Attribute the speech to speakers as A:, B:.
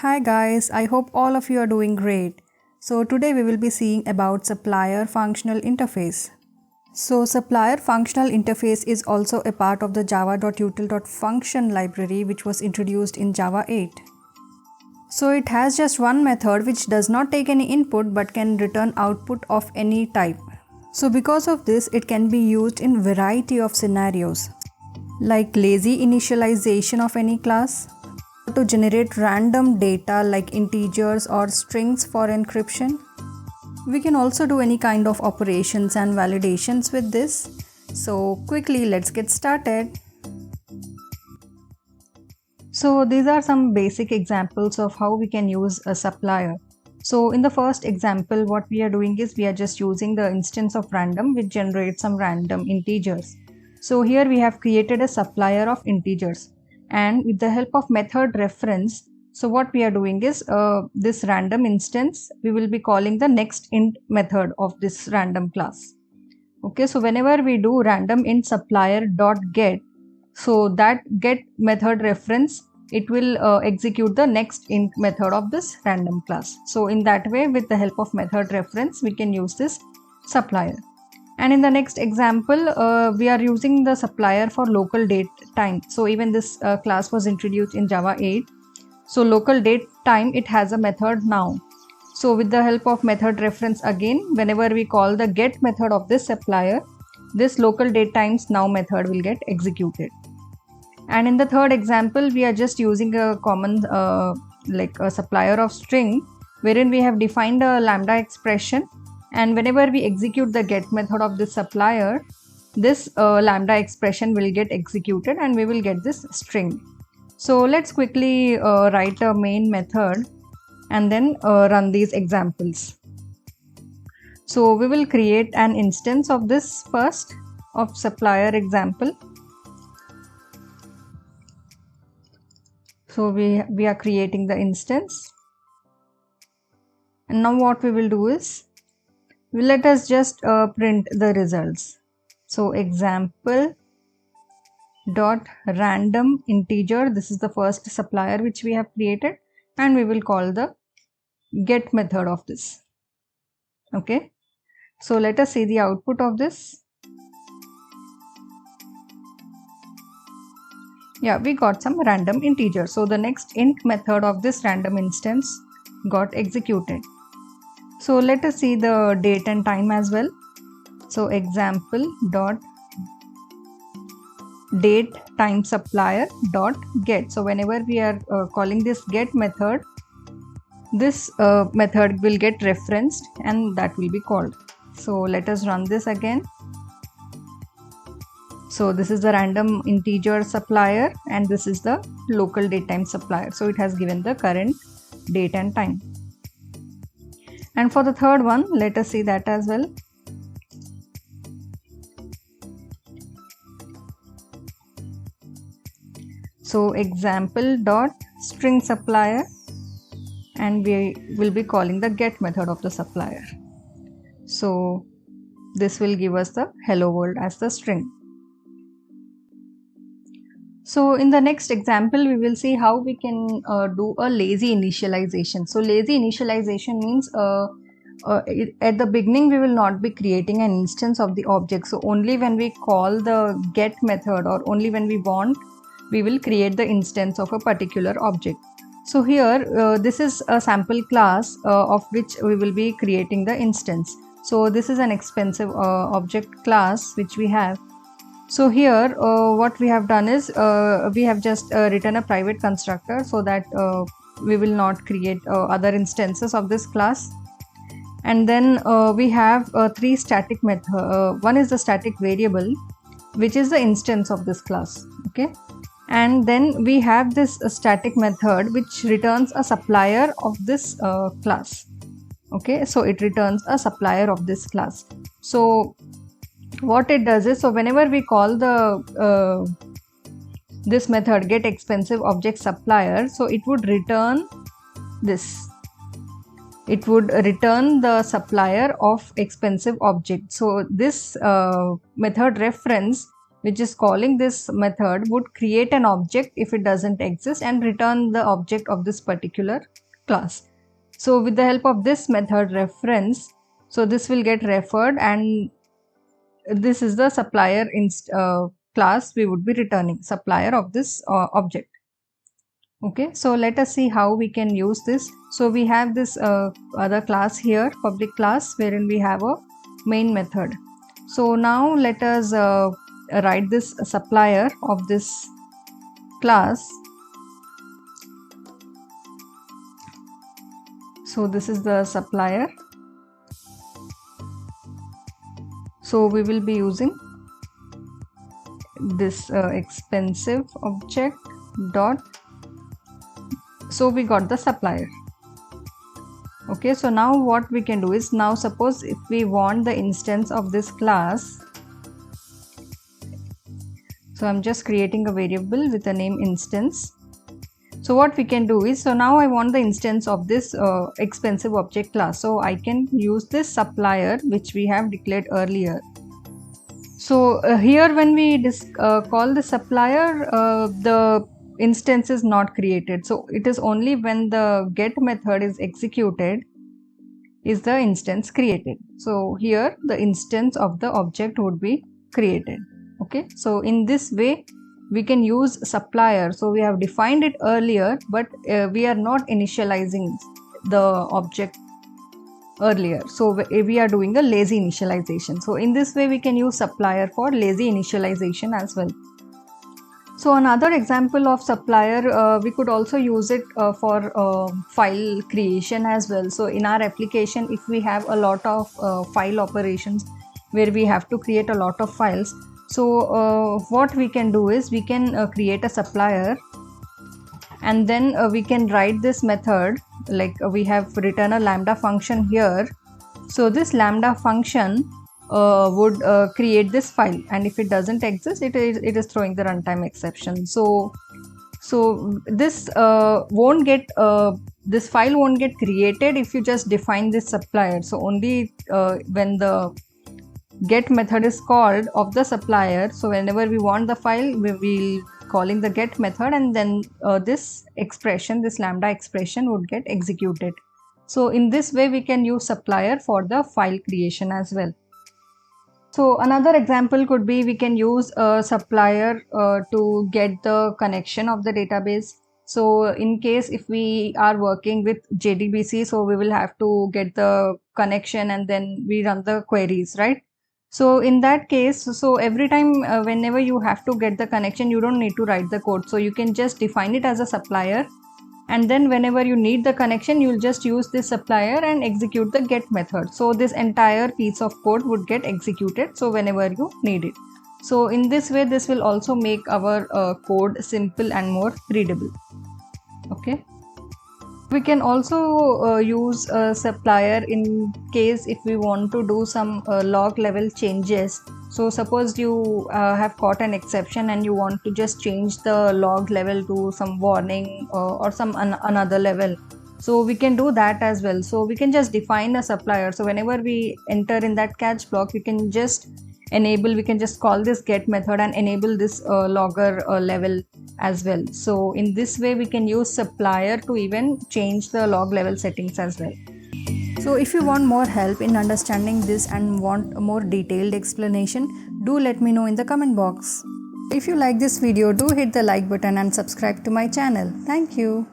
A: Hi guys, I hope all of you are doing great. So today we will be seeing about Supplier functional interface. So Supplier functional interface is also a part of the JAVA.UTIL.FUNCTION library which was introduced in Java 8. So it has just one method which does not take any input but can return output of any type. So because of this, it can be used in variety of scenarios like lazy initialization of any class, to generate random data like integers or strings for encryption. We can also do any kind of operations and validations with this. So quickly let's get started. So these are some basic examples of how we can use a supplier. So in the first example, what we are doing is we are just using the instance of random which generates some random integers. So here we have created a supplier of integers. And with the help of method reference, so what we are doing is this random instance, we will be calling the next int method of this random class. Okay, so whenever we do random int supplier dot get, so that get method reference, it will execute the next int method of this random class. So in that way, with the help of method reference, we can use this supplier. And in the next example, we are using the supplier for local date time. So even this class was introduced in Java 8. So local date time, it has a method now. So with the help of method reference again, whenever we call the get method of this supplier, this local date times now method will get executed. And in the third example, we are just using a common like a supplier of string, wherein we have defined a lambda expression. And whenever we execute the get method of this supplier, this lambda expression will get executed and we will get this string. So let's quickly write a main method and then run these examples. So we will create an instance of this first of supplier example. So we are creating the instance. And now what we will do is, let us just print the results. So example dot random integer, this is the first supplier which we have created, and we will call the get method of this. Okay, so let us see the output of this. Yeah, we got some random integer. So the next int method of this random instance got executed. So let us see the date and time as well. So example dot date time supplier dot get. So whenever we are calling this get method, this method will get referenced and that will be called. So let us run this again. So this is the random integer supplier and this is the local date time supplier. So it has given the current date and time. And for the third one, let us see that as well. So example dot string supplier, and we will be calling the get method of the supplier. So this will give us the hello world as the string. So in the next example, we will see how we can do a lazy initialization. So lazy initialization means at the beginning, we will not be creating an instance of the object. So only when we call the get method or only when we want, we will create the instance of a particular object. So here, this is a sample class of which we will be creating the instance. So this is an expensive object class which we have. So here what we have done is we have just written a private constructor so that we will not create other instances of this class. And then we have three static method. One is the static variable, which is the instance of this class. Okay. And then we have this static method which returns a supplier of this class. Okay. So it returns a supplier of this class. So what it does is, so whenever we call the this method get expensive object supplier, so it would return this. It would return the supplier of expensive object. So this method reference which is calling this method, would create an object if it doesn't exist and return the object of this particular class. So with the help of this method reference, so this will get referred, and this is the supplier class we would be returning, supplier of this object. Okay, so let us see how we can use this. So we have this other class here, public class, wherein we have a main method. So now let us write this supplier of this class. So this is the supplier. So we will be using this expensive object dot. So we got the supplier. Okay, so now what we can do is, now suppose if we want the instance of this class, so I'm just creating a variable with the name instance. So what we can do is, so now I want the instance of this expensive object class, so I can use this supplier which we have declared earlier. So here when we call the supplier, the instance is not created. So it is only when the get method is executed is the instance created. So here the instance of the object would be created. Okay, so in this way we can use supplier. So we have defined it earlier, but we are not initializing the object earlier. So we are doing a lazy initialization. So in this way we can use supplier for lazy initialization as well. So another example of supplier, we could also use it for file creation as well. So in our application, if we have a lot of file operations where we have to create a lot of files, so what we can do is we can create a supplier, and then we can write this method, like we have written a lambda function here. So this lambda function would create this file, and if it doesn't exist, it is throwing the runtime exception. So this won't get this file won't get created if you just define this supplier. So only when the get method is called of the supplier, so whenever we want the file, we will calling the get method, and then this expression, this lambda expression, would get executed. So in this way we can use supplier for the file creation as well. So another example could be, we can use a supplier to get the connection of the database. So in case if we are working with JDBC, so we will have to get the connection and then we run the queries, right? So in that case, so every time whenever you have to get the connection, you don't need to write the code. So you can just define it as a supplier, and then whenever you need the connection, you'll just use this supplier and execute the get method. So this entire piece of code would get executed, so whenever you need it. So in this way, this will also make our code simple and more readable. Okay. We can also use a supplier in case if we want to do some log level changes. So suppose you have caught an exception and you want to just change the log level to some warning or some another level. So we can do that as well. So we can just define a supplier. So whenever we enter in that catch block, we can just enable, we can just call this get method and enable this logger level as well. So in this way we can use supplier to even change the log level settings as well. So if you want more help in understanding this and want a more detailed explanation, do let me know in the comment box. If you like this video, do hit the like button and subscribe to my channel. Thank you.